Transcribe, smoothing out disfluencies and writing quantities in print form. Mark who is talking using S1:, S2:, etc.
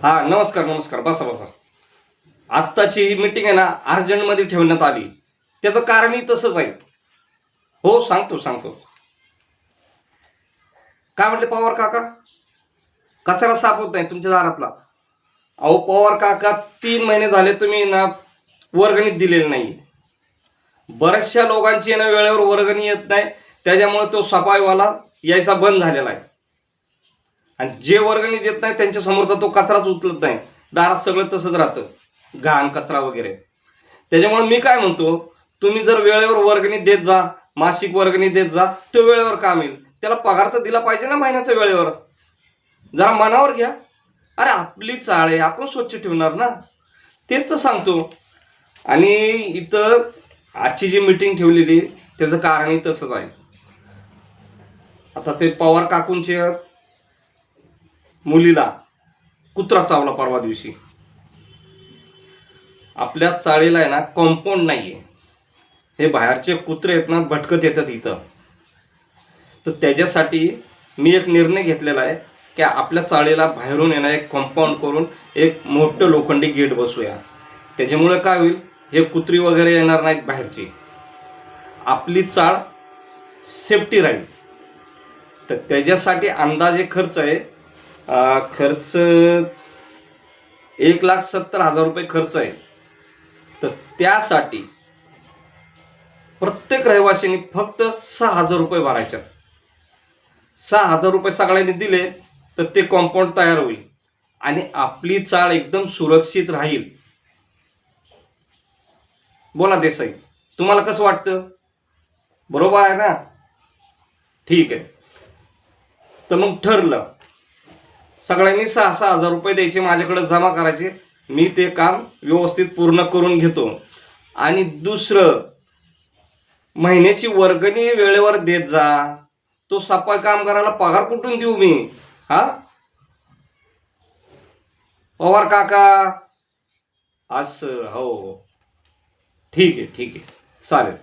S1: हा, नमस्कार नमस्कार. बसा बसा. आत्ताची ही मीटिंग आहे ना, अर्जंटमध्ये ठेवण्यात आली. त्याचं कारणही तसंच आहे. हो, सांगतो सांगतो. काय म्हटले पवार काका? कचरा साफ होत नाही तुमच्या दारातला. अहो पवार काका, 3 महिने झाले तुम्ही ना वर्गणीत दिलेली नाही. बऱ्याचशा लोकांची ना वेळेवर वर्गणी येत नाही, त्याच्यामुळे तो सफाईवाला यायचा बंद झालेला आहे. आणि जे वर्गणी देत नाही त्यांच्या समोरचा तो कचराच उचलत नाही. दारात सगळं तसंच राहतं, घाण कचरा वगैरे. त्याच्यामुळे मी काय म्हणतो, तुम्ही जर वेळेवर वर्गणी देत जा, मासिक वर्गणी देत जा, तो वेळेवर काम येईल. त्याला पगार तर दिला पाहिजे ना महिन्याचा वेळेवर. जरा मनावर घ्या. अरे आपली चाळ आहे, आपण स्वच्छ ठेवणार ना. तेच तर सांगतो. आणि इथं आजची जी मीटिंग ठेवलेली त्याचं कारणही तसंच आहे. आता ते पवार काकूंच्या मुलीला कुत्रा चावला परवा दिवशी. आपल्या चाळीला आहे ना कॉम्पाऊंड नाहीये. हे बाहेरचे कुत्रे आहेत ना, भटकत येतात इथं. तर त्याच्यासाठी मी एक निर्णय घेतलेला आहे की आपल्या चाळीला बाहेरून येणं एक कॉम्पाऊंड करून एक मोठं लोखंडी गेट बसवूया. त्याच्यामुळे काय होईल, हे कुत्री वगैरे येणार नाहीत बाहेरची. आपली चाळ सेफ्टी राहील. तर त्याच्यासाठी अंदाजे खर्च आहे, खर्च 1,70,000 रुपये खर्च आहे. तर त्यासाठी प्रत्येक रहिवाशांनी फक्त 6,000 रुपये भरायचे. 6,000 रुपये सगळ्यांनी दिले तर ते कॉम्पाऊंड तयार होईल आणि आपली चाळ एकदम सुरक्षित राहील. बोला देसाई, तुम्हाला कसं वाटतं? बरोबर आहे ना? ठीक आहे. तर मग ठरलं, सगळ्यांनी 6,000 रुपये द्यायचे, माझ्याकडे जमा करायचे. मी ते काम व्यवस्थित पूर्ण करून घेतो. आणि दुसरं, महिन्याची वर्गणी वेळेवर देत जा. तो सफाई कामगाराला पगार कुठून देऊ मी? हा पवार काका, असं? हो, ठीक आहे ठीक आहे, चालेल.